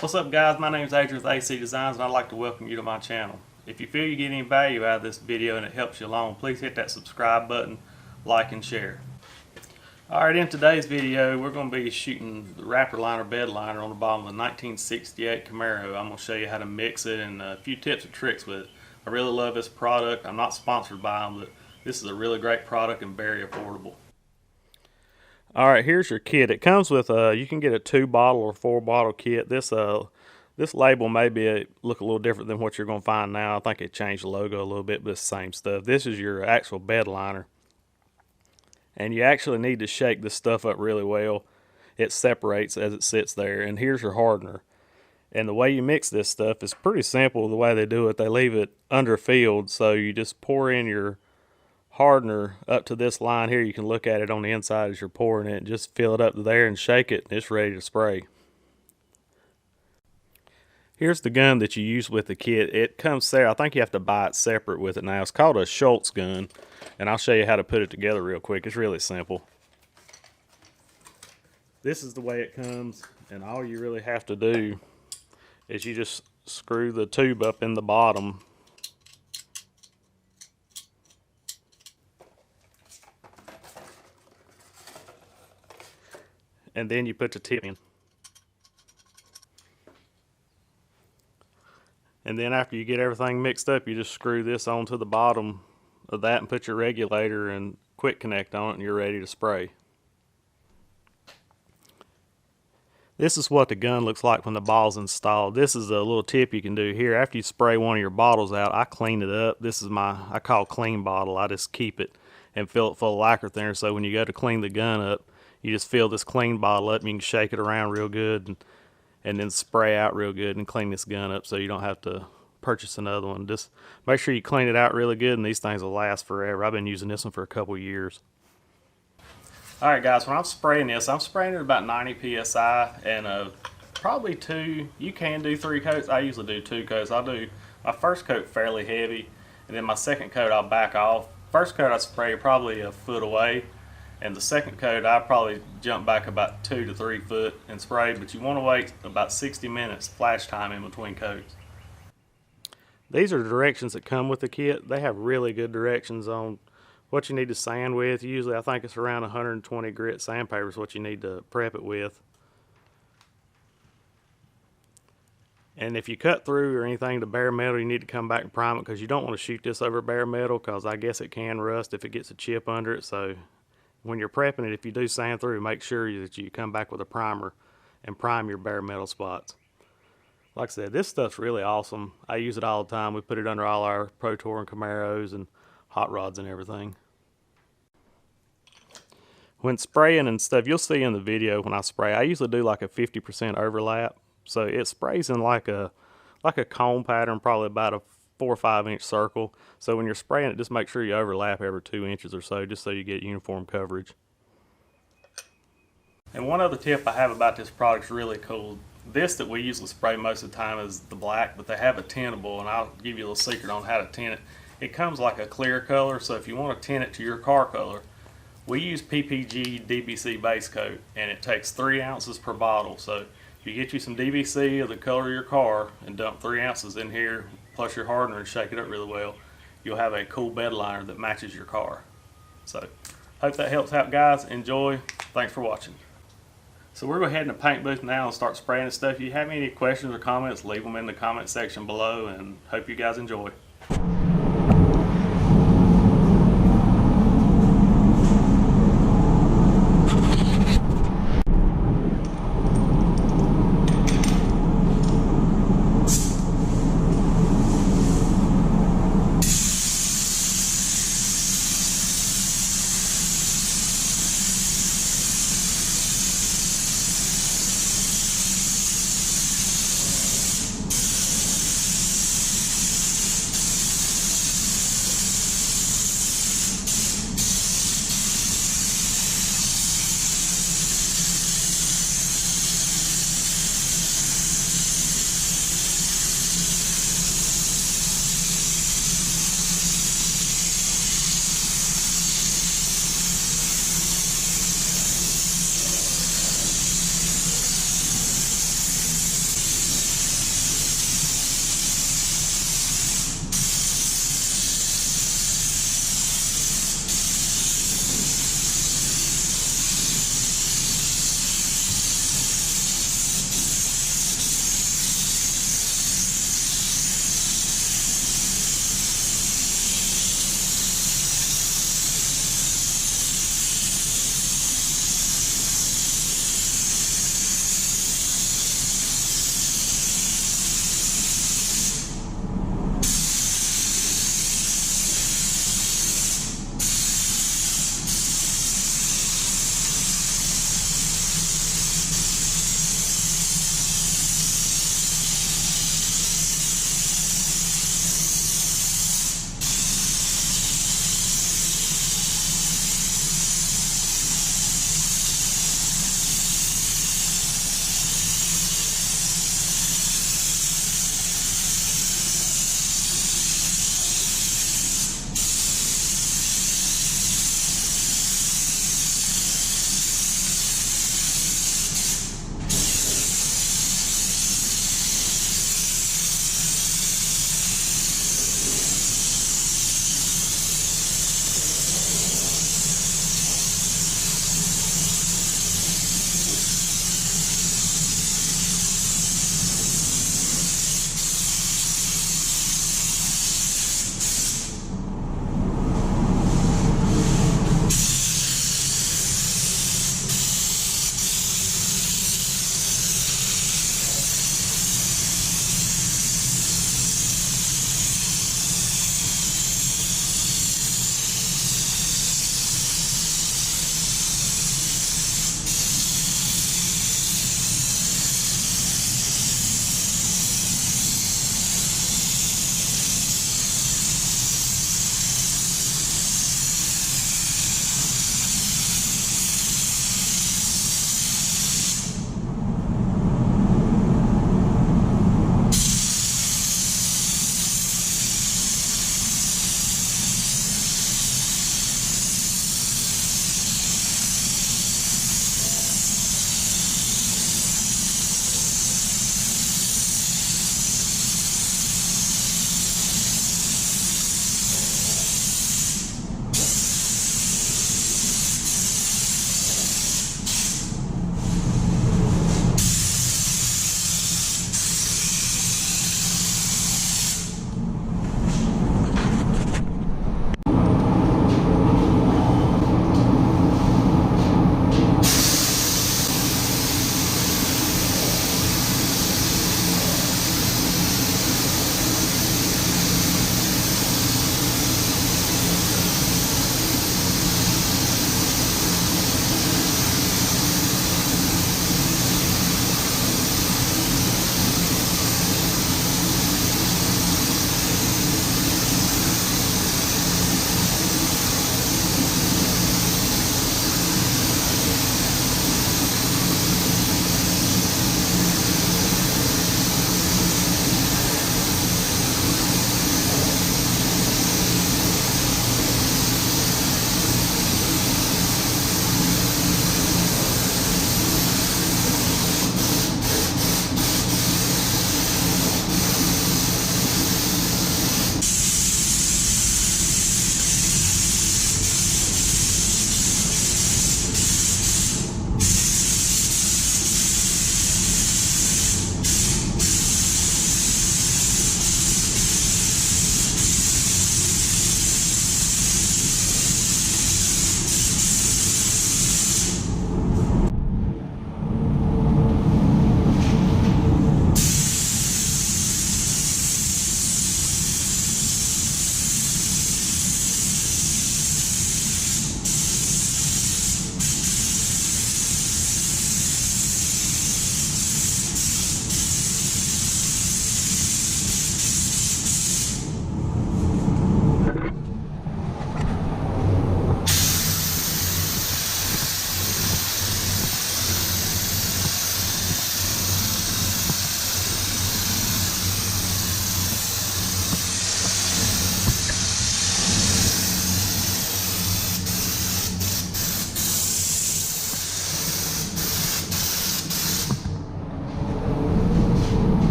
What's up guys, my name is Adrian with AC Designs and I'd like to welcome you to my channel. If you feel you get any value out of this video and it helps you along, please hit that subscribe button, like and share. Alright, in today's video we're going to be shooting the wrapper liner bed liner on the bottom of a 1968 Camaro. I'm going to show you how to mix it and a few tips and tricks with it. I really love this product. I'm not sponsored by them, but this is a really great product and very affordable. Alright, here's your kit. It comes with you can get a 2-bottle or 4-bottle kit. This label may look a little different than what you're going to find now. I think they changed the logo a little bit, but it's the same stuff. This is your actual bed liner. And you actually need to shake this stuff up really well. It separates as it sits there. And here's your hardener. And the way you mix this stuff is pretty simple. The way they do it, they leave it underfilled. So you just pour in your hardener up to this line here. You can look at it on the inside as you're pouring it. Just fill it up to there and shake it, and it's ready to spray. Here's the gun that you use with the kit. It comes there. I think you have to buy it separate with it now. It's called a Schultz gun, and I'll show you how to put it together real quick. It's really simple. This is the way it comes, and all you really have to do is you just screw the tube up in the bottom. And then you put the tip in. And then after you get everything mixed up, you just screw this onto the bottom of that and put your regulator and quick connect on it, and you're ready to spray. This is what the gun looks like when the ball's installed. This is a little tip you can do here. After you spray one of your bottles out, I clean it up. This is I call clean bottle. I just keep it and fill it full of lacquer thinner, so when you go to clean the gun up, you just fill this clean bottle up and you can shake it around real good and then spray out real good and clean this gun up so you don't have to purchase another one. Just make sure you clean it out really good, and these things will last forever. I've been using this one for a couple years. Alright guys, when I'm spraying this, I'm spraying it about 90 psi and probably 2, you can do 3 coats. I usually do 2 coats. I'll do my first coat fairly heavy, and then my second coat I'll back off. First coat I spray probably a foot away, and the second coat I probably jump back about 2 to 3 foot and spray, but you want to wait about 60 minutes flash time in between coats. These are the directions that come with the kit. They have really good directions on what you need to sand with. Usually I think it's around 120 grit sandpaper is what you need to prep it with. And if you cut through or anything to bare metal, you need to come back and prime it, because you don't want to shoot this over bare metal, because I guess it can rust if it gets a chip under it. So when you're prepping it, if you do sand through, make sure that you come back with a primer and prime your bare metal spots. Like I said, this stuff's really awesome. I use it all the time. We put it under all our Pro Tour and Camaros and hot rods and everything. When spraying and stuff, you'll see in the video when I spray, I usually do like a 50% overlap. So it sprays in like a cone pattern, probably about a 4 or 5 inch circle. So when you're spraying it, just make sure you overlap every 2 inches or so, just so you get uniform coverage. And one other tip I have about this product is really cool. This that we usually spray most of the time is the black, but they have a tintable, and I'll give you a little secret on how to tint it. It comes like a clear color, so if you want to tint it to your car color, we use PPG DBC base coat, and it takes 3 ounces per bottle. So if you get you some DBC of the color of your car and dump 3 ounces in here, plus your hardener, and shake it up really well, you'll have a cool bed liner that matches your car. So hope that helps out guys. Enjoy. Thanks for watching. So we're going to head in the paint booth now and start spraying and stuff. If you have any questions or comments, leave them in the comment section below, and hope you guys enjoy.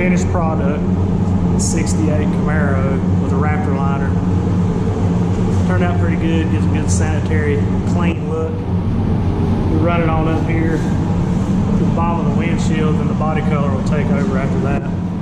finished product, 68 Camaro with a Raptor liner. Turned out pretty good, gives a good sanitary, clean look. We run it on up here to the bottom of the windshield, and the body color will take over after that.